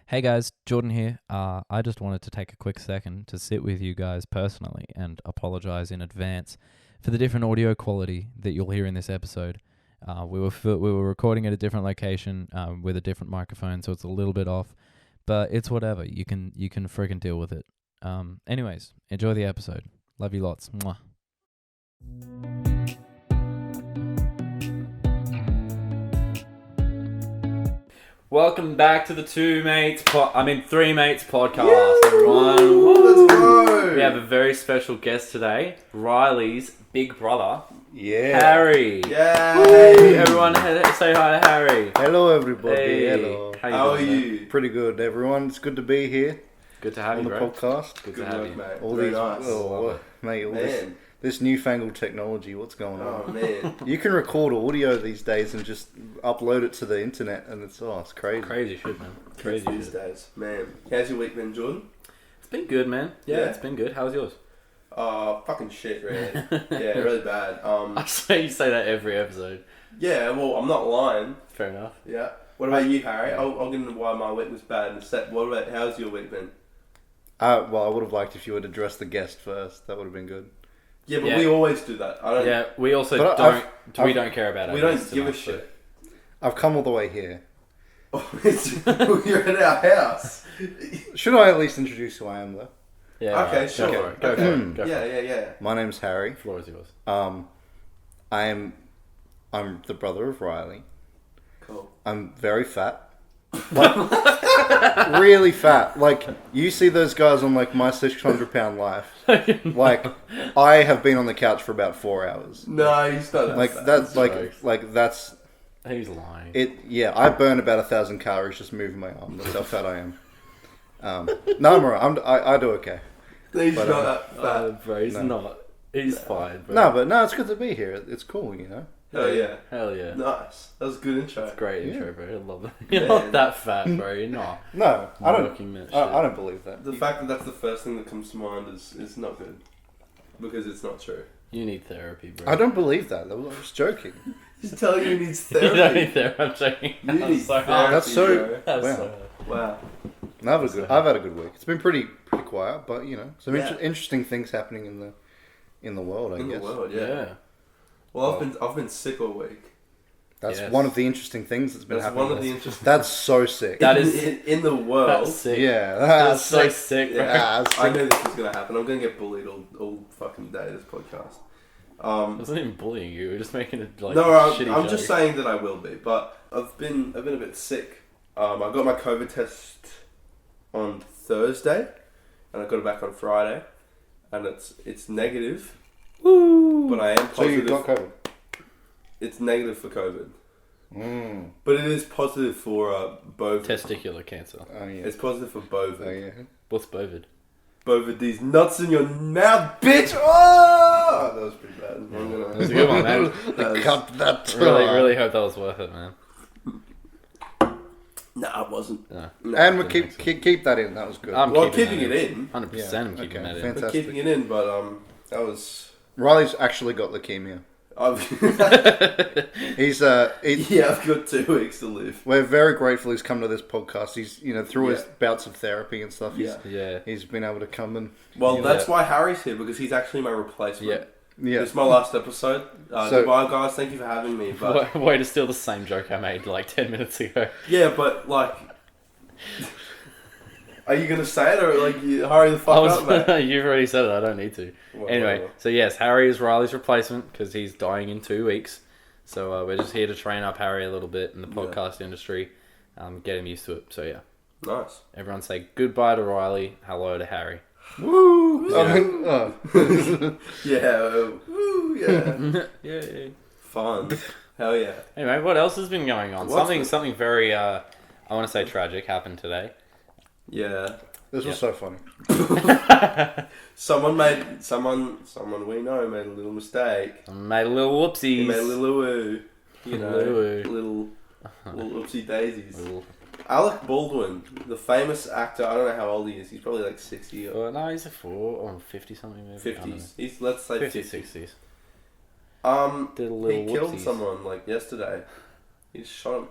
Hey guys, Jordan here. I just wanted to take a quick second to sit with you guys personally and apologize in advance for the different audio quality that you'll hear in this episode. We were recording at a different location with a different microphone, so it's a little bit off, but it's whatever. You can freaking deal with it. Anyways, enjoy the episode. Love you lots. Mwah. Welcome back to the Three Mates podcast, everyone. Let's go! We have a very special guest today, Riley's big brother, Yeah. Harry. Yay! Everyone, say hi to Harry. Hello, everybody. Hey. Hello. How are doing, man? you? Pretty good, everyone. It's good to be here Good to have on you, the bro. podcast. Good to Good have work, you. mate. All Very these, nice. mate, all Man. this newfangled technology. What's going Oh, on? man. You can record audio these days and just upload it to the internet, and it's crazy. Crazy shit, man. Crazy These shit. days. Man. How's your week been, Jordan? It's been good, man. Yeah, Yeah? it's been good. How's yours? Fucking shit, really. Yeah, really bad. I swear you say that every episode. Yeah, well, I'm not lying. Fair enough. Yeah. What about you, Harry? I'll get into why my week was bad instead. What about, how's your week been? Well, I would have liked if you would address the guest first. That would have been good. Yeah, but Yeah. we always do that. I don't. Yeah, we also But don't care about it. We don't give a shit. I've come all the way here. You're at our house. Should I at least introduce who I am, though? Yeah, Okay, right. sure. Go for it. Go Okay. for it. Go for it. Yeah. My name's Harry. The floor is yours. I'm the brother of Riley. Cool. I'm very fat. Like, really fat. Like, you see those guys on, like, my 600-pound life. Like, I have been on the couch for about 4 hours. No, he's not. Like, fat. that's, jokes. that's, He's lying. yeah, I burn about 1,000 calories just moving my arm. That's how fat I am. No, I'm alright. I do okay. He's but, not that fat. Bro, he's No. not. He's fine, bro. No, it's good to be here. It's cool, you know? Hell yeah. Hell yeah. Nice. That was a good intro. Great Yeah. intro, bro. I love it. You're not that fat, bro. You're not. No, I don't. Milking that shit. I don't believe that. The fact that that's the first thing that comes to mind is not good. Because it's not true. You need therapy, bro. I don't believe that. I was joking. He's telling you he needs You don't therapy. need therapy. I'm joking. You need so therapy, That's so- bro. That's Wow. so Wow. I've had a good week. It's been pretty quiet, but you know, some Yeah. interesting things happening in the world. I In guess the world, yeah. yeah. Well, I've been sick all week. that's Yes. one of the interesting things that's been That's happening. one of the interesting. That's so sick. That is- in the world. That's sick. Yeah, That's so sick, bro. Yeah, that's I sick. knew this was gonna happen. I'm gonna get bullied all fucking day this podcast. I wasn't even bullying you. We're just making it like No, shitty I'm joke. just saying that I will be, but I've been a bit sick. I got my COVID test on Thursday, and I got it back on Friday, and it's negative. Woo! But I am So positive. you got COVID. It's negative for COVID, Mm. but it is positive for both. Testicular cancer. Oh yeah. It's positive for both. Oh yeah. What's bovid? Both of these nuts in your mouth, bitch! Oh, that was pretty bad. I'm gonna- That was a good one, man. That was- Cut that. Really hope that was worth it, man. No, it wasn't. No. No. And we keep that in. That was good. I'm Well, keeping keeping that it in. 100%. Yeah, I'm keeping okay, that in. fantastic. We're keeping it in, but that was. Riley's actually got leukemia. I've He's yeah, I've got 2 weeks to live. We're very grateful he's come to this podcast. He's through his Yeah. bouts of therapy and stuff. Yeah. He's been able to come and Well, Yeah. that's why Harry's here, because he's actually my replacement. Yeah. yeah. It's my last episode. So- Goodbye, guys. Thank you for having me. But Way to steal the same joke I made like 10 minutes ago. yeah, but like, are you gonna say it or like you hurry the fuck up, mate? You've already said it. I don't need to. Well, Anyway, whatever. so yes, Harry is Riley's replacement because he's dying in 2 weeks. So we're just here to train up Harry a little bit in the podcast industry, get him used to it. So yeah, Nice. everyone say goodbye to Riley, hello to Harry. Woo! Yeah. I mean, Yeah. Woo, yeah. Yay. Fun. Hell yeah. Anyway, what else has been going on? What's Something very I want to say tragic happened today. Yeah. this was so funny. Someone we know made a little mistake. Made a little whoopsies. He made a little woo. You know, Little little oopsie daisies. Little- Alec Baldwin, the famous actor. I don't know how old he is. He's probably like 60 or no, he's a 50 something maybe. 50s. He's let's say 50s, 50s. 60s. Did a He little killed whoopsies. someone like yesterday. He just shot him.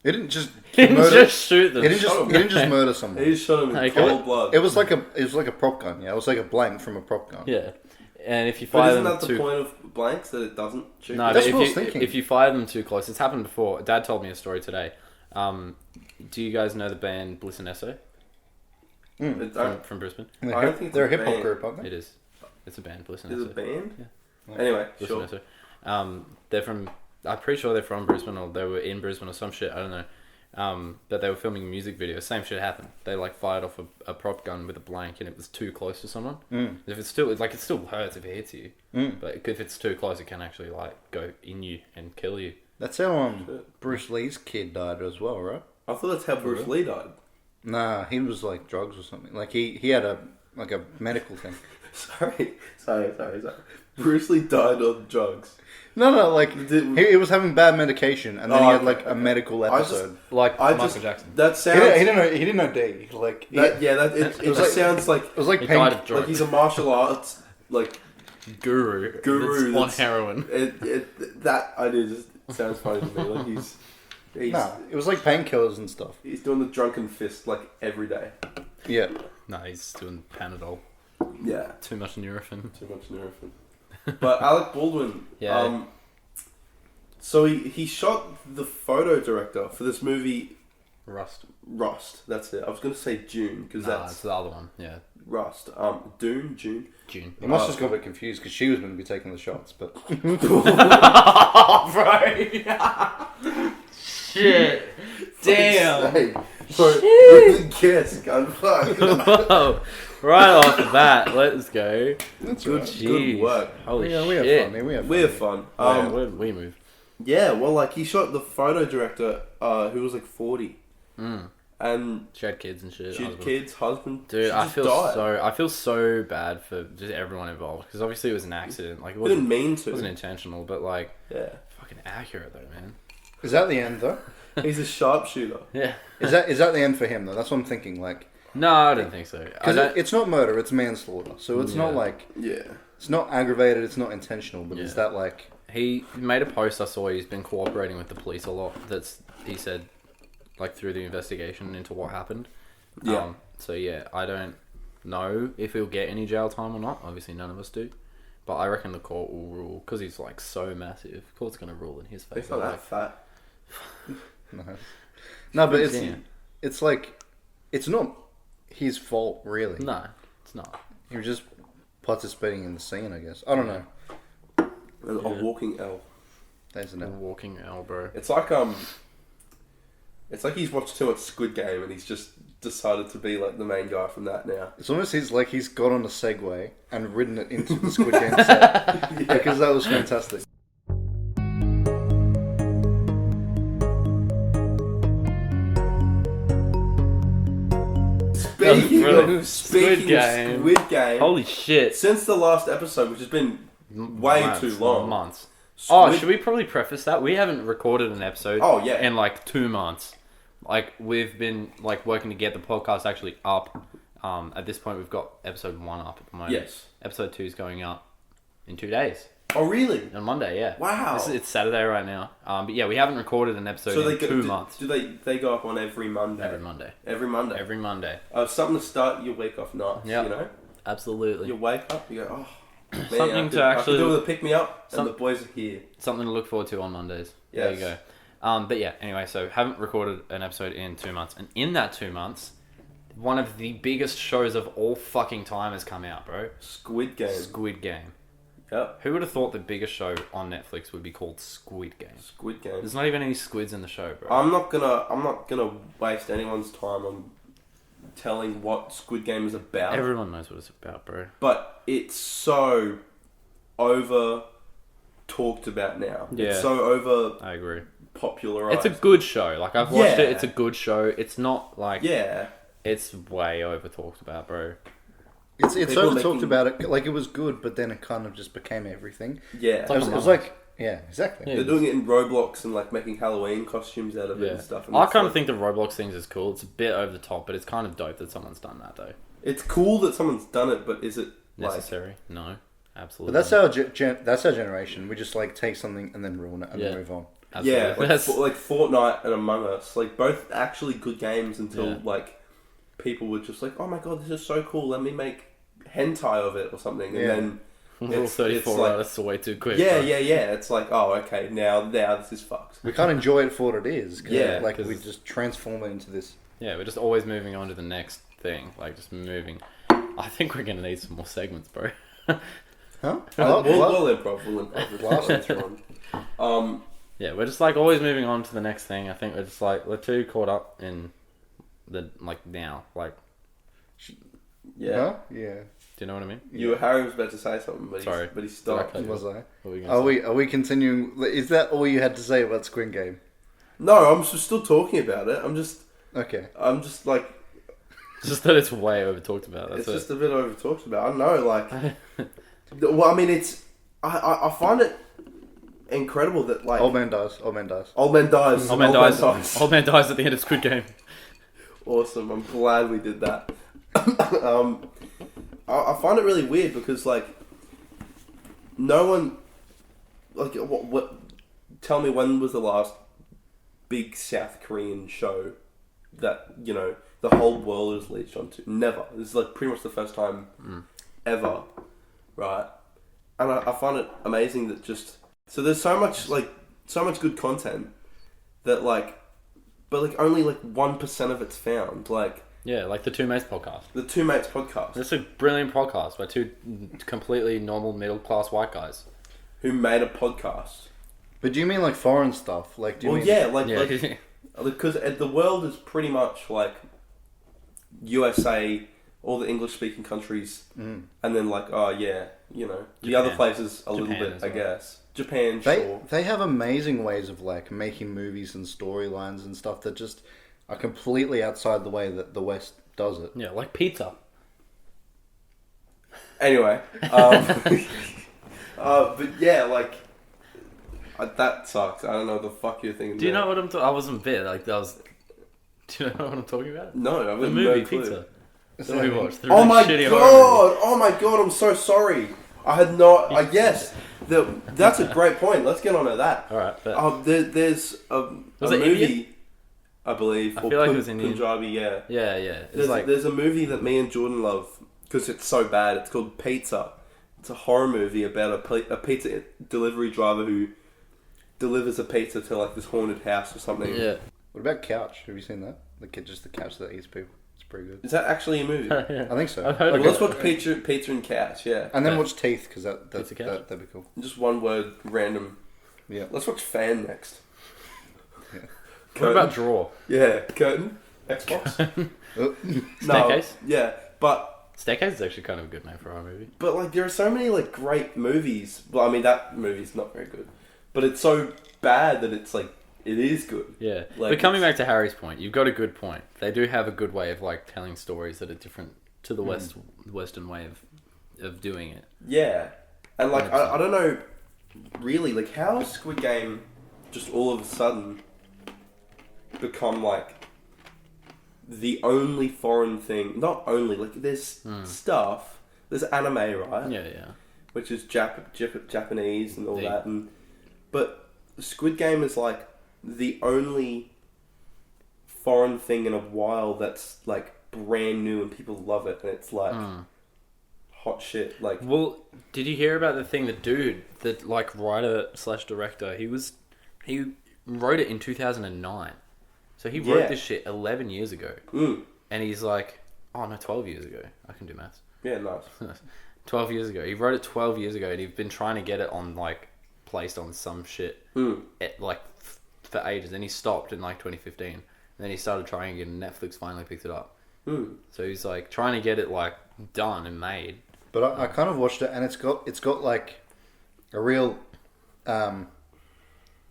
He didn't just He didn't murder. just shoot them. He didn't just murder someone. He shot him in Okay. cold blood. It was like a prop gun. Yeah, it was like a blank from a prop gun. Yeah. And if you But fire isn't them that the too... point of blanks, that it doesn't shoot? No, That's but what I if was you, thinking. if you fire them too close, it's happened before. Dad told me a story today. Do you guys know the band Bliss and Esso from Brisbane? And I don't think it's they're a a hip hop band. group, aren't they? It is. It's a band, Bliss and Is Esso. it a band? Yeah. Anyway, Bliss sure. and Esso. They're from... I'm pretty sure they're from Brisbane, or they were in Brisbane or some shit. I don't know. But they were filming a music video. Same shit happened. They like fired off a prop gun with a blank, and it was too close to someone. If it's still like, it still hurts if it hits you. But if it's too close, it can actually like go in you and kill you. That's how Bruce Lee's kid died as well, right? I thought that's how Bruce Lee died. Nah, he was like drugs or something. Like he had a medical thing. Sorry. Bruce Lee died on drugs. No, like he was having bad medication, and then he had like a medical I just- episode. Like I Michael just Jackson. that He sounds didn't know D. Like that, yeah, that it was just like- sounds like it was like He pain. died of drugs. like he's a martial arts like Guru. Guru That's on that's- heroin. that idea just sounds funny to me. Like he's Nah, it was like painkillers and stuff. he's doing the drunken fist like every day. Yeah, No, he's doing Panadol. Yeah, Too much Nurofen. too much Nurofen. But Alec Baldwin, Yeah. So he shot the photo director for this movie Rust. Rust. That's it. I was going to say June because Nah, that's it's the other one. Yeah. Rust. June. June. he must have just got a bit confused because she was going to be taking the shots, but Oh, bro. Shit. Damn. Hey, good guess, gun fuck. Whoa. Right off the bat, let's go. that's Good, right. jeez. Good work. Holy Yeah, we have shit. fun. Man. We have We fun. have fun. Yeah, where'd we move? Yeah, well, like he shot the photo director, who was like 40, and She had kids and shit. she had husband. kids, husband. Dude, she I just feel died. I feel so bad for just everyone involved because obviously it was an accident. Like it Didn't wasn't, mean it to. wasn't intentional, but like Yeah, fucking accurate though, man. Is that the end though? he's a sharpshooter. Yeah. Is that the end for him though? That's what I'm thinking. Like, No, I don't think so. because it's not murder, it's manslaughter. So it's not Yeah. like Yeah, it's not aggravated, it's not intentional. But Yeah. is that like He made a post I saw. He's been cooperating with the police a lot. He said, like through the investigation into what happened. Yeah. So yeah, I don't know if he'll get any jail time or not. Obviously, none of us do. But I reckon the court will rule because he's like so massive. The court's gonna rule in his favor. he's not that Like, fat. no? But Yeah. it's like it's not his fault really. no, it's not. He was just participating in the scene, I guess. I don't know. A walking L. There's an A L. walking elbow. It's like he's watched too much Squid Game and he's just decided to be like the main guy from that now. It's almost he's got on a Segway and ridden it into the Squid Game set because that was fantastic. Speaking brilliant. of Squid Game. Squid Game, Holy shit! since the last episode, which has been way Months, too long. Months. Squid- Should we probably preface that we haven't recorded an episode? Oh, yeah. in like 2 months. Like we've been like working to get the podcast actually up. At this point, we've got episode 1 up at the moment. Yes. Episode 2 is going up in 2 days Oh, really? on Monday. Yeah. Wow. It's Saturday right now. But yeah, we haven't recorded an episode So in 2 months. Do they go up on every Monday? Every Monday. Every Monday. Every Monday. Something to start your week off nice. Yeah. You know, Absolutely. you wake up, you go, oh, man, Something I to could, I actually- could do with a pick me up, and Some- the boys are here. Something to look forward to on Mondays. There you Yes. go. But yeah, anyway, so haven't recorded an episode in 2 months. And in that 2 months, one of the biggest shows of all fucking time has come out, bro. Squid Game. Squid Game. Yep. Who would have thought the biggest show on Netflix would be called Squid Game? Squid Game. There's not even any squids in the show, bro. I'm not gonna waste anyone's time on telling what Squid Game is about. Everyone knows what it's about, bro. But it's so over talked about now. Yeah. It's so over I agree. popularized. It's a good show. Like, I've watched Yeah. it. It's a good show. It's not like... Yeah. It's way over talked about, bro. It's People over making- talked about it like it was good, but then it kind of just became everything. Yeah. like- It was like yeah, exactly. Yeah. They're doing it in Roblox and like making Halloween costumes out of it Yeah. and stuff. And I it's kind like- of think the Roblox things is cool. It's a bit over the top, but it's kind of dope that someone's done that, though. it's cool that someone's done it, but is it like Necessary? No. But Absolutely. that's our that's our generation. We just like take something and then ruin it and Yeah. then move on. Absolutely. Yeah, like Fortnite and Among Us, like both actually good games until like people were just like, oh my god, this is so cool. Let me make hentai of it or something, and then. Rule 34 like, artists are way too quick. Yeah, bro. yeah. It's like, oh, okay, now this is fucked. We can't enjoy it for what it is. Yeah, like we just transform it into this. Yeah, we're just always moving on to the next thing. Like, just moving. I think we're going to need some more segments, bro. Huh? We'll improv. Last one. Yeah, we're just like always moving on to the next thing. I think we're just like, we're too caught up in the, like, now. Like, Yeah. Huh? Yeah. do you know what I mean? Harry was about to say something, but Sorry. he stopped. Was I? What were you gonna say? Are we continuing? Is that all you had to say about Squid Game? No, I'm still talking about it. I'm just like, Just that it's way over talked about. That's it's just a bit over talked about. I don't know, like, well, I mean, I find it incredible that like Old man dies. Old man dies. Old man dies at the end of Squid Game. Awesome. I'm glad we did that. I find it really weird because like no one like what tell me when was the last big South Korean show that the whole world has leached onto? Never. This is like pretty much the first time ever, right? And I find it amazing that just so there's so much good content that like, but like only like 1% of it's found. Like Yeah, like the Two Mates podcast. the Two Mates podcast, It's a brilliant podcast by two completely normal middle class white guys. who made a podcast. But do you mean like foreign stuff? Like, do you Well, mean? yeah, like Yeah. because the world is pretty much like USA, all the English speaking countries, and then like the Japan. other places a little Japan bit, as I well. guess. Japan, They sure. they have amazing ways of like making movies and storylines and stuff that just are completely outside the way that the West does it. Yeah, like pizza. Anyway, but yeah, like that sucks. I don't know what the fuck you're thinking. Do you about. know what I'm talking? I wasn't bit. Like that was. Do you know what I'm talking about? No, I The have movie no clue. Pizza. That's what we watched. The Oh really my shitty horror movie. god! Oh my god! I'm so sorry. I had not. Yes, that's a great point. Let's get on to that. All right, but There's a Was it movie, Indian? I believe. I feel like it was Indian. Punjabi, yeah. yeah. It's There's a movie that me and Jordan love because it's so bad. It's called Pizza. It's a horror movie about a pizza delivery driver who delivers a pizza to like this haunted house or something. yeah. What about Couch? Have you seen that? Just the couch that eats people. It's pretty good. Is that actually a movie? Yeah. I think so. I've heard Well, of let's it. watch Pizza and Couch. Yeah, And then Okay. watch Teeth because Pizza Couch? that'd be cool. just one word, random. Yeah. Let's watch Fan next. Yeah. What about Draw? Yeah, Curtain, Xbox. Oh. Staircase? Yeah, but Staircase is actually kind of a good name for our movie. like there are so many like great movies. Well, I mean that movie's not very good, but it's so bad that it's like it is good. Yeah, Like, but coming back to Harry's point, you've got a good point. They do have a good way of like telling stories that are different to the Western way of doing it. Yeah, and like 100%. I don't know, really like how has Squid Game just all of a sudden become like the only foreign thing? Not only like there's stuff, there's anime, right? Yeah. Which is Japanese and all Yeah. that, but Squid Game is like the only foreign thing in a while that's like brand new and people love it, and it's like hot shit. Like, Well, did you hear about the thing? The dude, that like writer / director, he wrote it in 2009. So he wrote Yeah. this shit 11 years ago, and he's like, oh no, 12 years ago. I can do maths. yeah, nice. 12 years ago. He wrote it 12 years ago, and he'd been trying to get it on like placed on some shit for ages. Then he stopped in like 2015, and then he started trying again, and Netflix finally picked it up. So he's like trying to get it like done and made. But I kind of watched it, and it's got like a real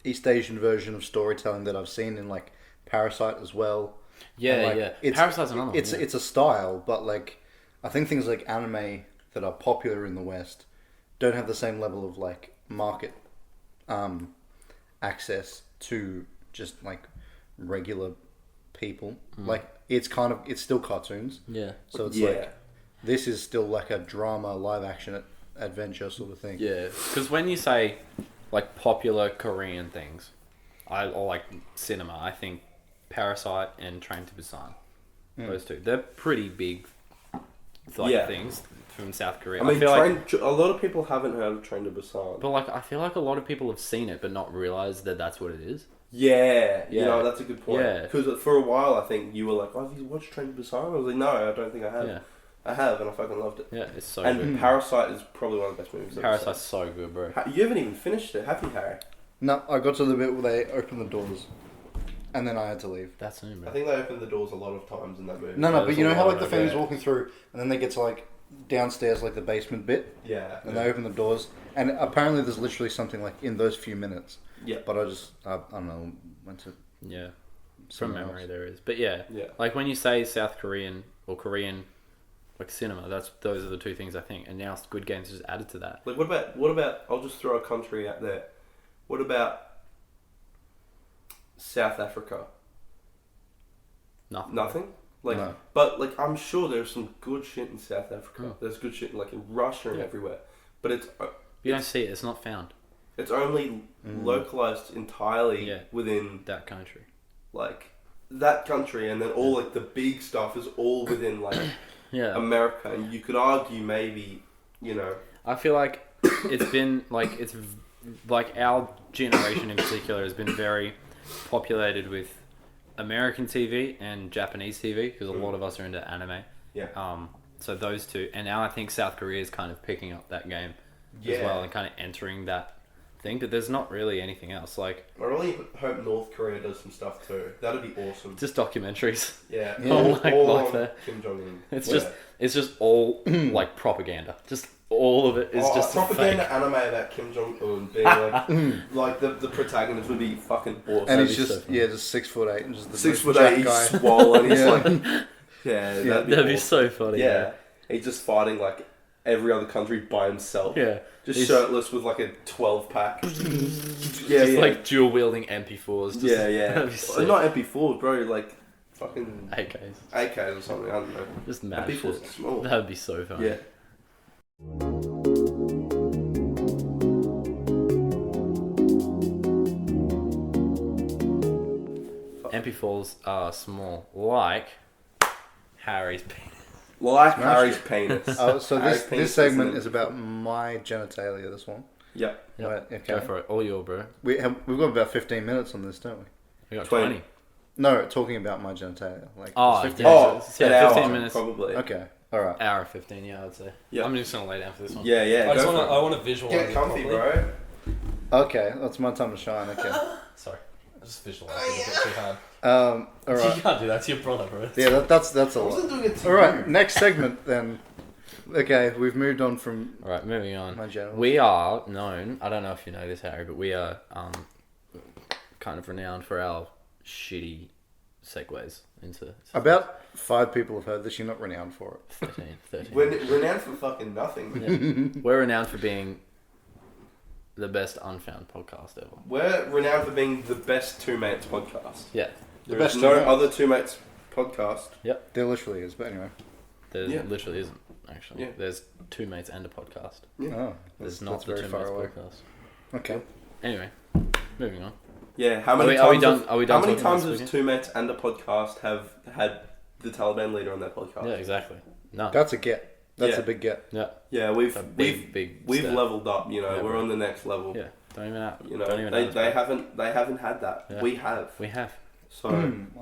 East Asian version of storytelling that I've seen in like Parasite as well. Yeah, And, like, yeah. Parasite's another one. It's yeah. it's a style, but like I think things like anime that are popular in the West don't have the same level of like market access to just like regular people. Like it's still cartoons. Yeah. So it's Yeah. like this is still like a drama, live action adventure sort of thing. Yeah, because when you say like popular Korean things, or like cinema, I think Parasite and Train to Busan, those two, they're pretty big things from South Korea. I mean, feel a lot of people haven't heard of Train to Busan. but like I feel like a lot of people have seen it but not realized that that's what it is. Yeah, you know, that's a good point. Yeah. Because for a while, I think you were like, "Oh, have you watched Train to Busan?" I was like, "No, I don't think I have." Yeah. I have, and I fucking loved it. Yeah, it's so And good. Parasite is probably one of the best movies I've ever Parasite's so good, bro. seen. You haven't even finished it, have you, Harry? No, I got to the bit where they opened the doors, and then I had to leave. That's him, bro. I think they opened the doors a lot of times in that movie. No, but you know how like the Yeah. family's walking through, and then they get to like downstairs, like the basement bit, Yeah. and they open the doors, and apparently there's literally something like in those few minutes. Yeah. But I don't know, went to Yeah. From somewhere memory else. there is. But yeah. Yeah. Like when you say South Korean or Korean like cinema, those are the two things I think. And now Squid Game's just added to that. Like, what about? I'll just throw a country out there. What about South Africa? Nothing. Nothing. Like, No. but like, I'm sure there's some good shit in South Africa. Mm. There's good shit like in Russia and Yeah. everywhere. But You don't see it, it's not found. it's only localized entirely Yeah. within That country. like that country, and then all like the big stuff is all within like Yeah. America. And you could argue maybe, you know, I feel like it's been like our generation in particular has been very populated with American TV and Japanese TV because a lot of us are into anime. Yeah. So those two, and now I think South Korea is kind of picking up that game as Yeah. well and kind of entering that thing. But there's not really anything else. Like I really hope North Korea does some stuff too. That'd be awesome. just documentaries. Yeah. Yeah. All Like on that. Kim Jong Un. It's just all like propaganda. Just all of it is just propaganda fake. anime about Kim Jong Un being like the protagonist would be fucking awesome. And he's be just so just 6'8" and just the 6'8", jack he's guy. swollen. He's Yeah. like, yeah, That'd be awesome. so funny. Yeah, he's just fighting like every other country by himself. Yeah. Just He's shirtless with like a 12-pack. just like dual wielding MP4s. Just, yeah. That'd be sick. Not MP4s, bro. Like fucking AKs. AKs or something. I don't know. Just mad MP4s shit. are small. That'd be so funny. Yeah. MP4s are small, like Harry's penis. Like Smash Harry's it. penis. So Harry's penis this segment in- is about my genitalia. This one. Yep. Yep. Right, okay. Go for it. All your bro. We've got about 15 minutes on this, don't we? We got 20. 20. No, talking about my genitalia. Like Oh, it's 15 yeah. minutes. Yeah, an hour, 15 minutes. probably. Okay. All right. Hour 15, yeah, I'd say. Yeah. I'm just gonna lay down for this one. Yeah, I go just for it. want to visualize Get it comfy, properly. bro. Okay, that's my time to shine. Okay. Sorry, I just visualized it a bit too hard. All You right. can't do that to your brother, bro. Yeah, that's a I lot. wasn't doing it to All right, you. next segment then. Okay, we've moved on from Alright, moving on. my genitals. We are known, I don't know if you know this, Harry, but we are kind of renowned for our shitty segues into About 5 people have heard this. You're not renowned for it. 13. We're renowned for fucking nothing. Man. Yeah. We're renowned for being the best unfound podcast ever. We're renowned for being the best Two Mates podcast. Yeah. There best is Two no Mates. other Two Mates podcast. There literally is, but anyway. There Yeah. literally isn't, actually. Yeah. There's Two Mates and a podcast. Yeah. Oh, There's that's, not that's the very Two far Mates away. podcast. Okay. Anyway, moving on. Yeah, how many Are we times? done- are we done How many talking about times Squid has Game? Two Mates and a podcast have had the Taliban leader on their podcast? Yeah, exactly. No. That's a get. That's Yeah. a big get. Yeah. Yeah, we've A big we've step. leveled up. You know, Yeah, we're bro. on the next level. Yeah. Don't even have. You know, don't even they, have they haven't had that. Yeah. We have. We have. So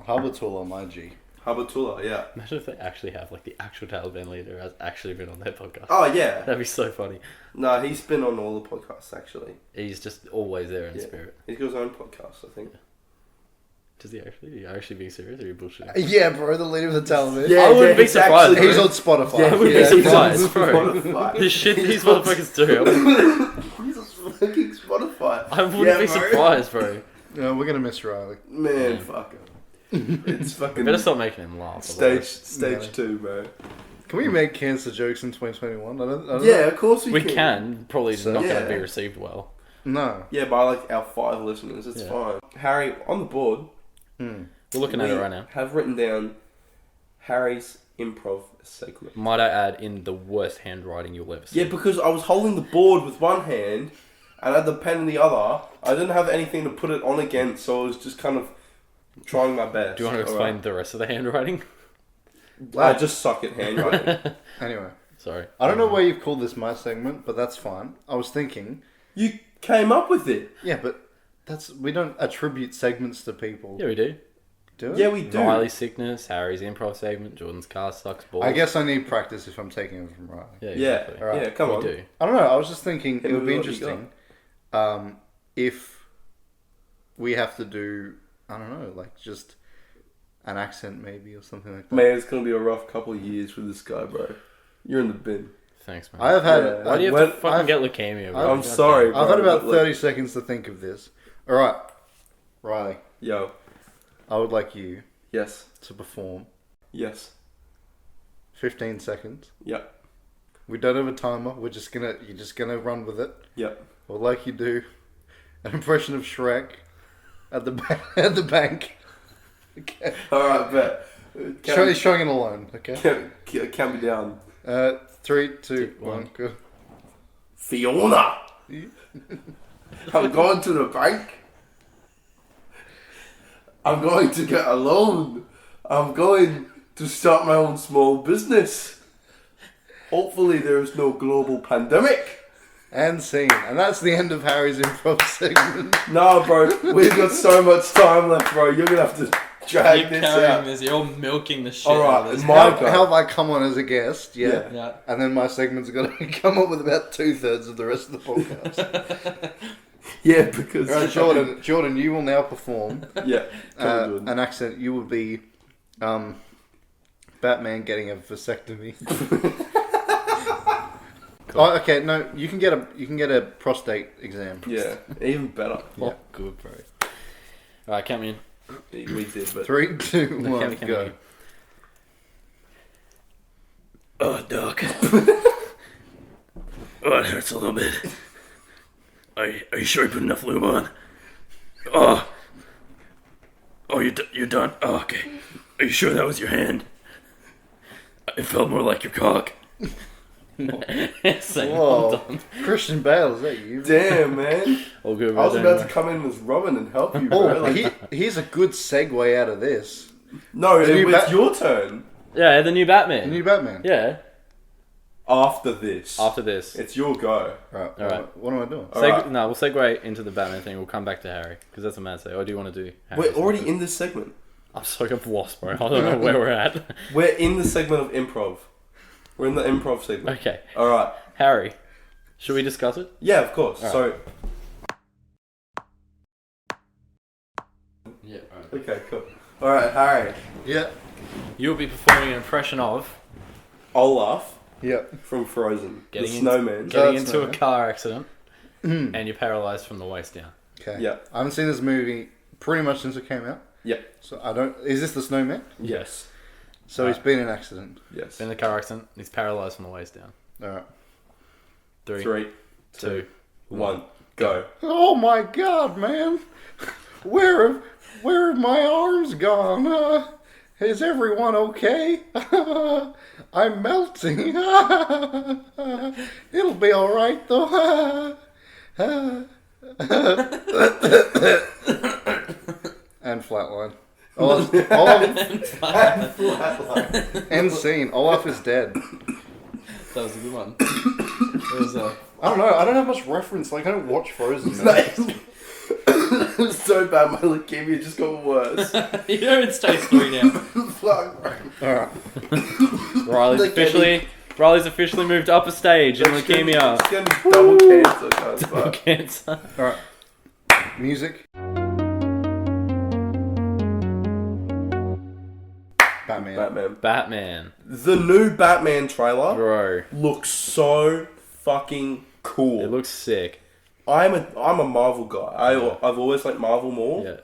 Habatullah, my G. Habatullah, yeah. Imagine if they actually have, like, the actual Taliban leader has actually been on their podcast. Oh yeah. That'd be so funny. No, he's been on all the podcasts actually. He's just always there in Yeah. spirit. He's got his own podcast, I think. Does he actually? Are you actually being serious or are you bullshitting? Yeah, bro, the leader of the Taliban. Yeah, I wouldn't be he's surprised, actually- He's on Spotify. Yeah, I would yeah, be he's surprised, on bro. Spotify. The shit these motherfuckers do. He's on fucking Spotify. I wouldn't Yeah, be bro. surprised, bro. No, we're gonna miss Riley. Man, Yeah. fuck him. It's We fucking better stop making him laugh. stage Yeah. 2, bro. Can we make cancer jokes in 2021? I don't Yeah, of course We can. Probably So- not going Yeah. to be received well. No. Yeah, by like our 5 listeners, it's Yeah. fine. Harry, on the board, We're looking at it right now. have written down Harry's improv segment. Might I add, in the worst handwriting you'll ever see. Yeah, because I was holding the board with one hand and I had the pen in the other. I didn't have anything to put it on against, so I was just kind of trying my best. Do you want to explain the rest of the handwriting? I just suck at handwriting. Anyway, Sorry. I don't know why you've called this my segment, but that's fine. I was thinking, You came up with it. yeah, but we don't attribute segments to people. Yeah, we do. Do we? Yeah, we do. Riley's sickness, Harry's improv segment, Jordan's car sucks balls. I guess I need practice if I'm taking it from Riley. Yeah, Yeah, exactly. Alright. yeah. Come We on. do. I don't know. I was just thinking Hit it would me be with what you interesting if we have to do, I don't know, like just an accent maybe or something like that. Man, it's gonna be a rough couple of years for this guy, bro. You're in the bin. Thanks, man. I have had. Yeah. Why do you have When- to fucking get leukemia, bro? I'm God sorry, damn. bro. I've had about but, like, 30 seconds to think of this. All right, Riley, Yo. I would like you Yes. to perform Yes. 15 seconds. Yep. We don't have a timer. You're just gonna run with it. Yep. I would like you to do an impression of Shrek at the at the bank. Okay. All right, bet. He's showing it alone. Okay. Count me down. 3, 2, 1, one. go. Fiona. I'm going to the bank. I'm going to get a loan. I'm going to start my own small business. Hopefully there is no global pandemic. And scene. And that's the end of Harry's improv segment. Nah, bro. We've got so much time left, bro. You're going to have to drag Keep this carrying out. this. You're milking the shit Alright, out of this. it's my How go. have I come on as a guest? Yeah. Yeah. And then my segment's got to come up with about 2/3 of the rest of the podcast. Yeah, because... All right, Jordan, you will now perform Yeah. Come on, Jordan. an accent. You would be Batman getting a vasectomy. Cool. Oh, okay. No, you can get a prostate exam. Yeah, even better. Yeah. Good, bro. Alright, count me in. We did, but... 3, 2, 1, Count me go. in. Oh, Doc. Oh, it hurts a little bit. Are you sure you put enough lube on? Oh, you're done? Oh, okay. Are you sure that was your hand? It felt more like your cock. Whoa, Christian Bale, is that you? Damn, man. All good, I was about to come in as Robin and help you, bro. Oh, here's a good segue out of this. No, The new it's your turn. Yeah, the new Batman. The new Batman. Yeah, After this. after this. It's your go. Right. Alright. What am I doing? Alright. No, we'll segue into the Batman thing. We'll come back to Harry, because that's a mad say. Or do you want to do Harry? We're already in this segment. I'm so lost, bro. I don't know where we're at. We're in the segment of improv. We're in the improv segment. Okay. Alright. Harry, should we discuss it? Yeah, of course. Alright. So, Yeah, alright. okay, cool. Alright, Harry. Yeah. You'll be performing an impression of Olaf Yeah. from Frozen. Getting the in- snowman. getting That's into a nice. car accident, and you're paralyzed from the waist down. Okay. Yeah. I haven't seen this movie pretty much since it came out. Yeah. So I don't. Is this the snowman? Yes. So he's been in an accident. Yes. In the car accident, he's paralyzed from the waist down. All right. 3, 3, 2, 1, go. Oh my God, man! Where have my arms gone? Is everyone okay? I'm melting. It'll be all right though. And flatline. Olaf, end scene. Olaf is dead. That was a good one. It was I don't know. I don't have much reference. Like I don't watch Frozen. Man. It's so bad, my leukemia just got worse. You're in stage 3 now. Fuck, bro. All right. Riley's officially moved up a stage in leukemia. It's gonna be double cancer, guys. Fuck. Cancer. All right. Music. Batman. Batman, The new Batman trailer bro. looks so fucking cool. It looks sick. I'm a Marvel guy. I've always liked Marvel more. Yeah.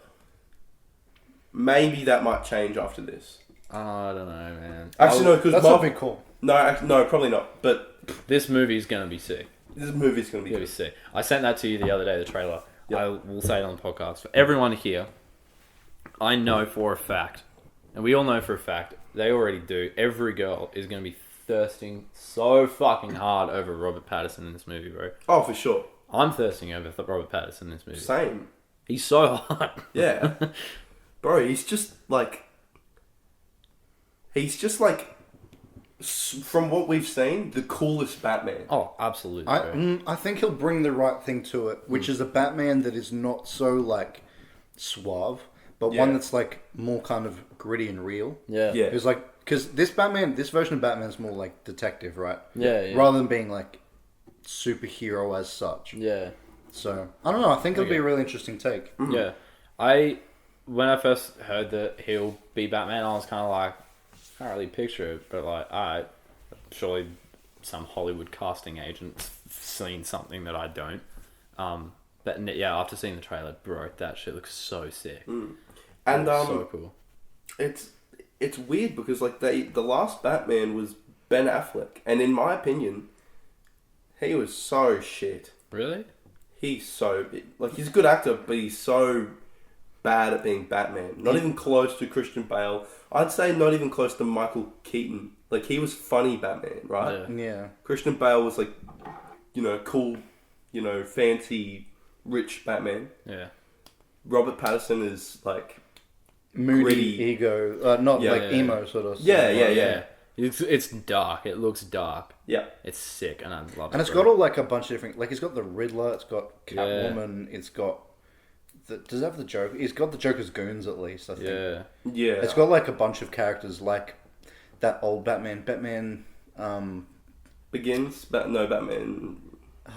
Maybe that might change after this. I don't know, man. Actually, no, because That's Marvel. not be cool. No, probably not. But This movie's gonna be sick. this movie's gonna It's be gonna be good. sick. I sent that to you the other day, the trailer. Yep. I will say it on the podcast. For everyone here, I know for a fact, and we all know for a fact, they already do, every girl is going to be thirsting so fucking hard over Robert Pattinson in this movie, bro. Oh, for sure. I'm thirsting over Robert Pattinson in this movie. Same. He's so hot. Yeah. Bro, he's just like, from what we've seen, the coolest Batman. Oh, absolutely. Bro. I think he'll bring the right thing to it, which is a Batman that is not so like suave, but one that's like more kind of gritty and real. Yeah. Yeah. It's like, because this version of Batman is more like detective, right? Yeah. Rather than being like superhero as such. Yeah. So I don't know. I think it'll be a really interesting take. Yeah. When I first heard that he'll be Batman, I was kind of like, I can't really picture it, but like, alright, surely some Hollywood casting agent's seen something that I don't. But yeah, after seeing the trailer, bro, that shit looks so sick. And so cool. It's weird because like the last Batman was Ben Affleck, and in my opinion, he was so shit. Really? He's a good actor, but he's so bad at being Batman. Not even close to Christian Bale. I'd say not even close to Michael Keaton. Like, he was funny Batman, right? Yeah. Christian Bale was like, cool, fancy, rich Batman. Yeah. Robert Pattinson is like Moody, gritty. ego, not Yeah, like yeah, emo sort of. Yeah. It's dark. It looks dark. Yeah. It's sick, and I love it. And it's got all like a bunch of different. Like, it's got the Riddler. It's got Catwoman. It's got. Does it have the Joker? It's got the Joker's goons at least. I think. Yeah. Yeah. It's got like a bunch of characters like that old Batman. Begins, Batman.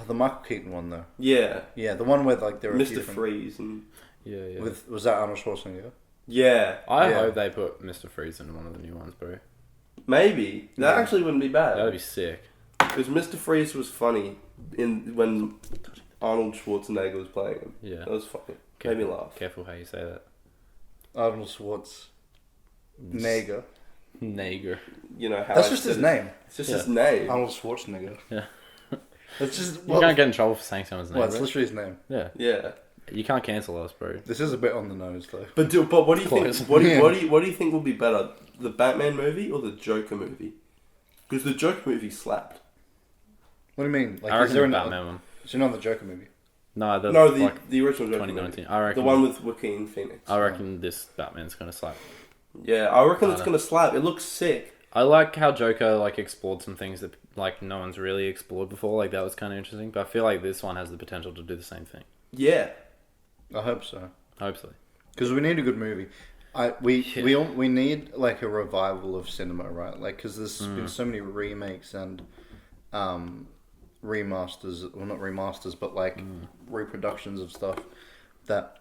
The Michael Keaton one though. Yeah. Yeah, the one where like there are a few Mr. different- Freeze and Yeah. was that Arnold Schwarzenegger? yeah. I Yeah. hope they put Mr. Freeze in one of the new ones, bro. Maybe that Yeah. actually wouldn't be bad. That'd be sick. Because Mr. Freeze was funny when Arnold Schwarzenegger was playing him. Yeah. That was funny. Made me laugh. Careful how you say that. Arnold Schwarzenegger. Nager. You know how That's I just said his it. name. It's just his name. Arnold Schwarzenegger. Yeah. That's just. You can't get in trouble for saying someone's name. Well, it's bro. literally his name. Yeah. Yeah. You can't cancel us, bro. This is a bit on the nose though. But what do you Close. think? What do you think will be better, the Batman movie or the Joker movie? Because the Joker movie slapped. What do you mean? Like, I is reckon there the another? Batman one. Is there another Joker movie? No, The original Joker 2019. movie. I reckon The one with Joaquin Phoenix. I reckon this Batman's gonna slap. Yeah, I reckon it's gonna slap. It looks sick. I like how Joker like explored some things that like no one's really explored before. Like that was kind of interesting. But I feel like this one has the potential to do the same thing. Yeah. I hope so. Hopefully. Because we need a good movie. We need like a revival of cinema, right? Like, because there's been so many remakes and remasters. Well, not remasters, but like reproductions of stuff that.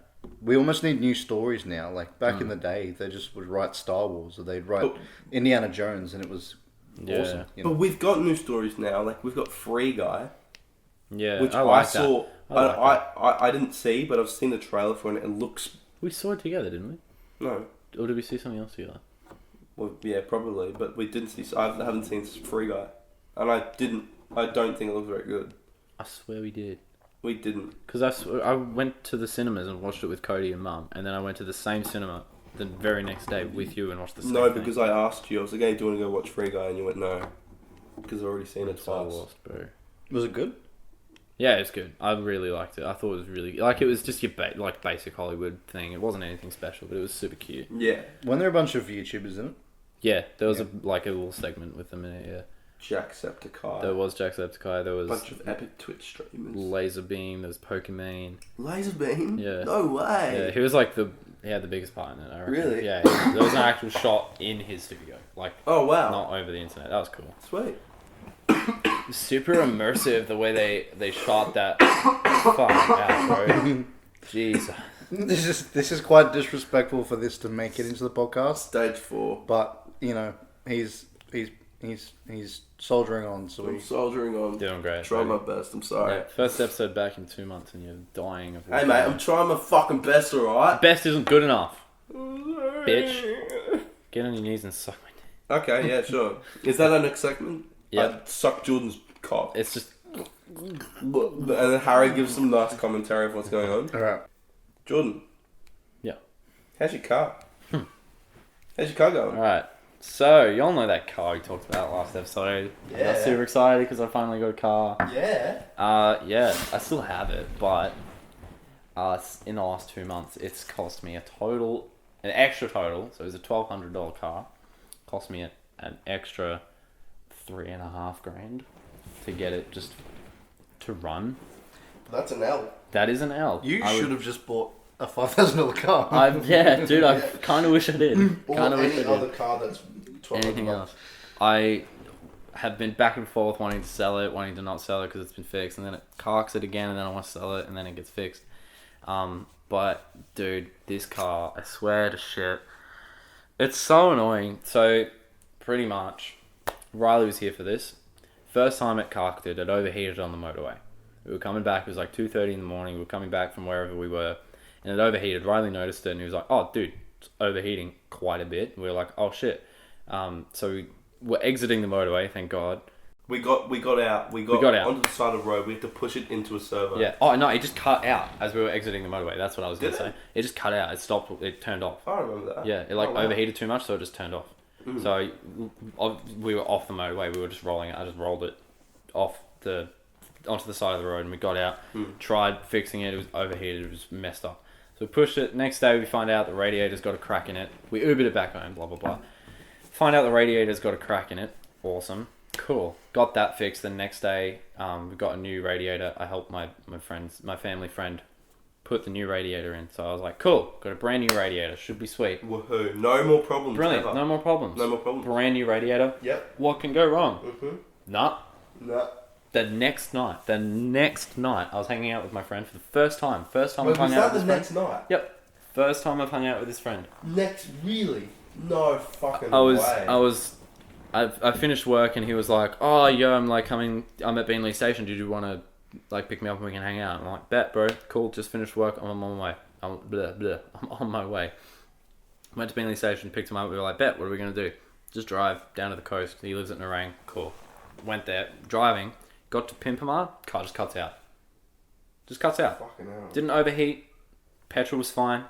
We almost need new stories now. Like back in the day, they just would write Star Wars or they'd write Indiana Jones, and it was awesome. You know? But we've got new stories now. Like we've got Free Guy, Yeah, which I like saw. that. I like I didn't see, but I've seen the trailer for it. And it looks We saw it together, didn't we? no. Or did we see something else together? Well, yeah, probably, but we didn't see. I haven't seen Free Guy, and I don't think it looks very good. I swear we did. We didn't. Because I went to the cinemas and watched it with Cody and Mum, and then I went to the same cinema the very next day with you and watched the same No, thing. because I asked you. I was like, "Hey, do you want to go watch Free Guy?" And you went, "No," because I've already seen it So I twice. lost, bro. Was it good? Yeah, it's good. I really liked it. I thought it was really like it was just your basic Hollywood thing. It wasn't anything special, but it was super cute. Yeah, Weren't there a bunch of YouTubers in it? Yeah, there was a little segment with them in it. Yeah, Jacksepticeye. there was Jacksepticeye. There a was bunch of epic Twitch streamers. Laserbeam. There was Pokemon. Laserbeam. Yeah. No Yeah, way. he was like he had the biggest part in it. I reckon. Really? Yeah. There was an actual shot in his studio, like Oh wow. not over the internet. That was cool. Sweet. Super immersive the way they shot that. Fuck out, bro. Jeez. This is quite disrespectful for this to make it into the podcast, Stage 4. but you know he's soldiering on. So I'm soldiering on. Doing great. Trying my buddy. best. I'm sorry. Yeah, first episode back in 2 months and you're dying of. Hey mate, I'm trying my fucking best. All right. Best isn't good enough, bitch. Get on your knees and suck my dick. Okay. Yeah. Sure. Is that our next segment? Yeah. I suck Jordan's cock. It's just And then Harry gives some nice commentary of what's going on. all right. Jordan. Yeah. How's your car? How's your car going? Alright. So, y'all know that car we talked about last episode. I got super excited because I finally got a car. Yeah. Yeah, I still have it, but in the last 2 months, it's cost me an extra total, so it was a $1,200 car, cost me an extra $3,500 to get it just to run. That's an L. That is an L. You should have just bought a $5,000 car. Dude, I kind of wish I did. Or any other car that's Anything else. I have been back and forth wanting to sell it, wanting to not sell it because it's been fixed, and then it carks it again, and then I want to sell it, and then it gets fixed. But, dude, this car, I swear to shit, it's so annoying. So, pretty much, Riley was here for this. First time it carked it overheated on the motorway. We were coming back, it was like 2:30 in the morning, we were coming back from wherever we were, and it overheated. Riley noticed it, and he was like, oh, dude, it's overheating quite a bit. We were like, oh, shit. So we were exiting the motorway, thank God. We got out onto the side of the road. We had to push it into a servo. Yeah. Oh, no, it just cut out as we were exiting the motorway. That's what I was going to say. It just cut out. It stopped. It turned off. I remember that. Yeah, it overheated too much, so it just turned off. Mm. So we were off the motorway. We were just rolling it. I just rolled it onto the side of the road, and we got out, tried fixing it. It was overheated. It was messed up. So we pushed it. Next day, we find out the radiator's got a crack in it. We Ubered it back home, blah, blah, blah. Find out the radiator's got a crack in it. Awesome. Cool. Got that fixed. The next day, we got a new radiator. I helped my family friend put the new radiator in. So I was like, cool. Got a brand new radiator. Should be sweet. Woohoo. No more problems. Brilliant. Ever. No more problems. No more problems. Brand new radiator. Yep. What can go wrong? Mm-hmm. Nah. The next night, I was hanging out with my friend for the first time. First time I've hung out out with this this friend. Night? Yep. First time I've hung out with this friend. Really? No fucking way. I finished work and he was like, oh, yo, I'm at Beanley Station. Did you want to pick me up and we can hang out? I'm like, bet, bro. Cool. Just finished work. I'm on my way. I'm on my way. Went to Beanley Station, picked him up. We were like, bet, what are we going to do? Just drive down to the coast. He lives at Nerang. Cool. Went there, driving, got to Pimpamar, car just cuts out. Just cuts out. Fucking hell. Didn't overheat. Petrol was fine.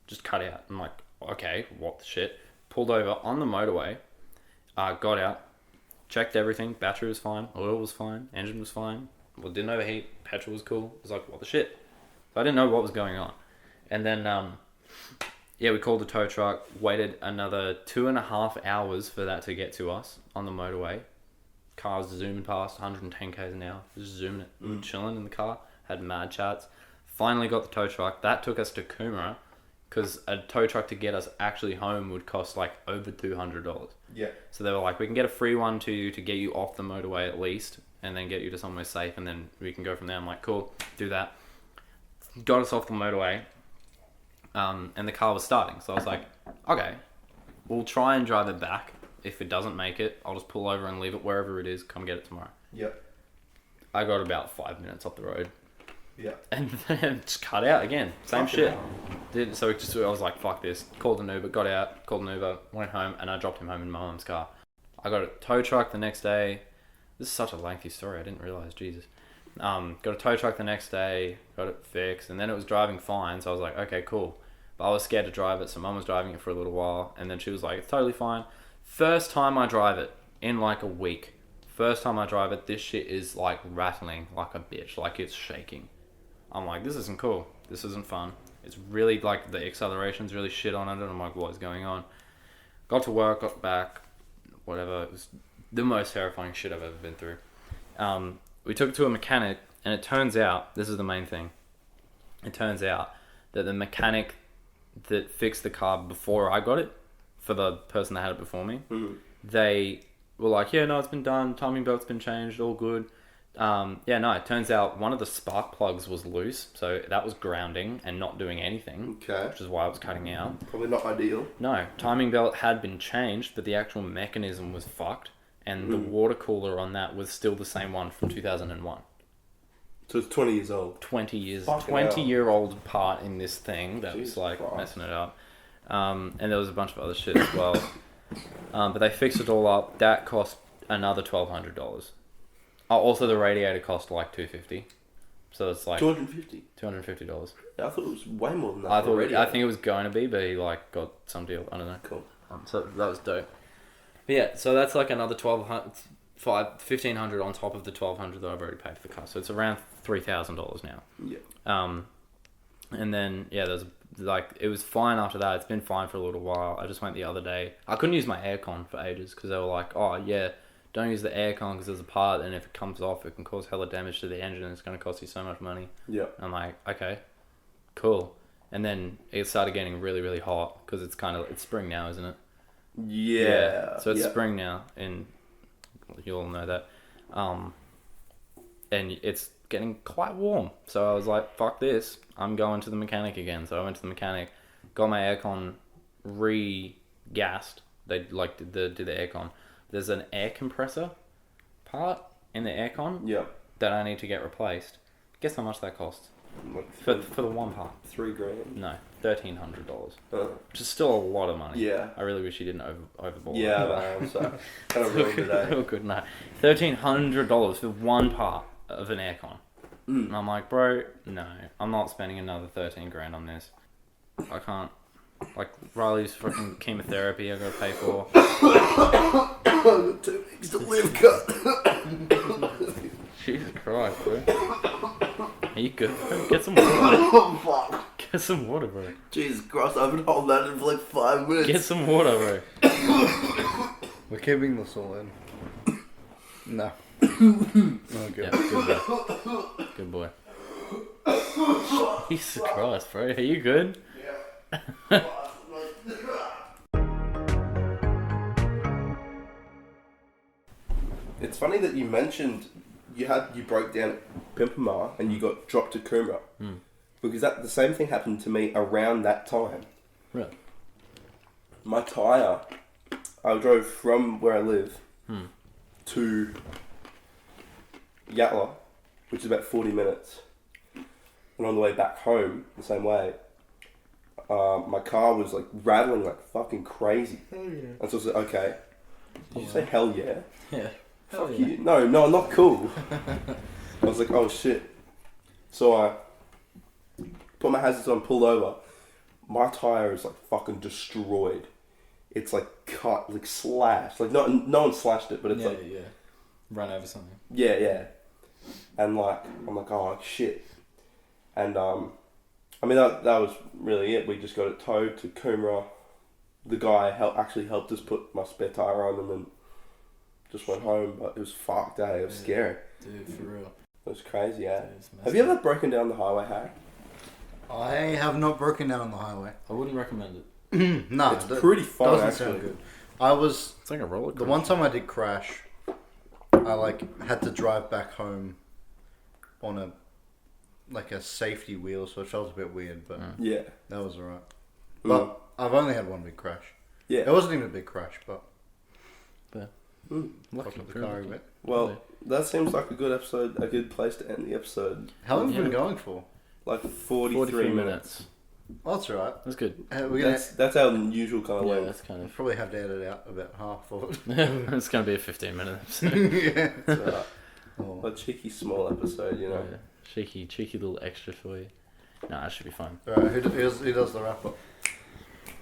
Just cut out. I'm like, okay, what the shit? Pulled over on the motorway. Got out. Checked everything. Battery was fine. Oil was fine. Engine was fine. Well, didn't overheat. Petrol was cool. I was like, what the shit? So I didn't know what was going on. And then, we called the tow truck. Waited another 2.5 hours for that to get to us on the motorway. Cars zooming past 110 k's an hour. Just zooming it. We were chilling in the car. Had mad chats. Finally got the tow truck. That took us to Coomera. Because a tow truck to get us actually home would cost like over $200. Yeah. So they were like, we can get a free one to you to get you off the motorway at least, and then get you to somewhere safe, and then we can go from there. I'm like, cool, do that. Got us off the motorway, and the car was starting. So I was like, okay, we'll try and drive it back. If it doesn't make it, I'll just pull over and leave it wherever it is. Come get it tomorrow. Yep. I got about 5 minutes up the road. Yeah. And then just cut out again. Same shit. So I was like, fuck this. Called an Uber, got out, called an Uber, went home, and I dropped him home in my mum's car. I got a tow truck the next day. This is such a lengthy story. I didn't realise. Jesus. Got a tow truck the next day, got it fixed, and then it was driving fine. So I was like, okay, cool. But I was scared to drive it, so mum was driving it for a little while, and then she was like, it's totally fine. First time I drive it in like a week. First time I drive it, this shit is like rattling like a bitch. Like it's shaking. I'm like, this isn't cool. This isn't fun. It's really like the acceleration's really shit on it. And I'm like, what is going on? Got to work, got back, whatever. It was the most terrifying shit I've ever been through. We took it to a mechanic, and it turns out, this is the main thing. It turns out that the mechanic that fixed the car before I got it, for the person that had it before me, they were like, yeah, no, it's been done. Timing belt's been changed. All good. It turns out one of the spark plugs was loose, so that was grounding and not doing anything. Okay. Which is why it was cutting out. Probably not ideal. No, timing belt had been changed, but the actual mechanism was fucked, and the water cooler on that was still the same one from 2001. So it's 20 years old. 20 years. Fucking 20-year-old part in this thing that Jesus was like Christ. messing it up. And there was a bunch of other shit as well. But they fixed it all up. That cost another $1,200. Oh, also the radiator cost like $250. So it's like $250. $250. I thought it was way more than that. I think it was going to be, but he like got some deal. I don't know. Cool. So that was dope. But yeah, so that's like another 1,500 on top of the 1,200 that I've already paid for the car. So it's around $3,000 now. Yeah. And then there's like it was fine after that. It's been fine for a little while. I just went the other day. I couldn't use my aircon for ages because they were like, oh yeah, don't use the aircon because there's a part, and if it comes off, it can cause hella damage to the engine, and it's going to cost you so much money. Yeah. I'm like, okay, cool. And then it started getting really, really hot because it's spring now, isn't it? Yeah. So it's spring now, and you all know that. And it's getting quite warm. So I was like, fuck this. I'm going to the mechanic again. So I went to the mechanic, got my aircon re-gassed. They did the aircon. There's an air compressor part in the aircon that I need to get replaced. Guess how much that costs? Like For the one part. $3,000. No, $1,300. Oh. Which is still a lot of money. Yeah. I really wish you didn't overboard. Yeah, no, I'm sorry. Kind of ruined today. Oh, good night. $1,300 for one part of an aircon. And I'm like, bro, no, I'm not spending another $13,000 on this. I can't. Like, Riley's fucking chemotherapy I gotta pay for. I've got 2 weeks to live, cut. Jesus Christ, bro. Are you good, bro? Get some water. Oh, fuck. Get some water, bro. Jesus Christ, I've been holding that in for like 5 minutes. Get some water, bro. We're keeping this all in. No. Oh, good. Yeah, good boy. Jesus Christ, bro. Are you good? Yeah. It's funny that you mentioned you broke down at Pimpamar and you got dropped to Coomera. Because the same thing happened to me around that time. Right. My tyre, I drove from where I live to Yatala, which is about 40 minutes. And on the way back home, the same way, my car was like rattling like fucking crazy. Hell yeah. And so I was like, okay. Did you say hell yeah? Yeah. Fuck you. No, I'm not cool. I was like, oh shit. So I put my hazards on, pulled over. My tyre is like fucking destroyed. It's like cut, like slashed. Like no one slashed it, but it's like run over something. yeah. And like I'm like, oh shit. And I mean that was really it. We just got it towed to Coomera. The guy actually helped us put my spare tyre on and then just went home. But it was fucked, eh? It was scary. Dude, for real. It was crazy, eh? Dude, it's messed Have you up. ever broken down the highway, Harry? I have not broken down on the highway. I wouldn't recommend it. No, It's pretty fun, doesn't actually. sound good. I was It's like a roller coaster. the one time I did crash. I like had to drive back home on a safety wheel, so it felt a bit weird, but Yeah. that was alright. Mm. But I've only had one big crash. Yeah. It wasn't even a big crash, but Lucky fucked up the car a bit. Well, that seems like a good episode, a good place to end the episode. How long have we been Yeah. going for? Like 43 minutes. Well, that's alright. That's good. We're gonna That's our usual kind of Yeah, length. that's kind probably have to edit out about half of it. of. It's gonna be a 15-minute episode. Yeah. It's alright. Oh. A cheeky small episode, you know. Yeah. Cheeky little extra for you. No, that should be fun. Alright, who does the wrap up?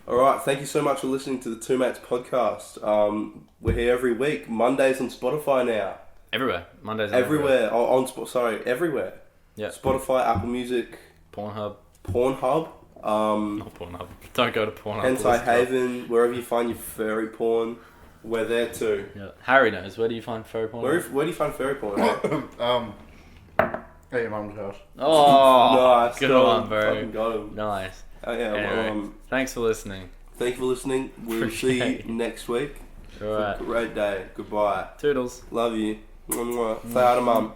Alright, thank you so much for listening to the Two Mates podcast. We're here every week. Mondays on Spotify now. Everywhere. Mondays. and Everywhere. Everywhere. Yeah. Spotify, Apple Music, Pornhub. Pornhub, Not Pornhub. Don't go to Pornhub. Hentai Haven, wherever you find your furry porn, we're there too. Yeah. Harry knows. Where do you find furry porn? Where do you find furry porn? At your mum's house. Oh, Nice. good got one, him. bro. Fucking got him. Nice. Oh, yeah, Anyway, well, thanks for listening. thank you for listening. We'll see Appreciate you next week. All right. Have a great day. Goodbye. Toodles. Love you. Mwah, mwah. Say hi to mum.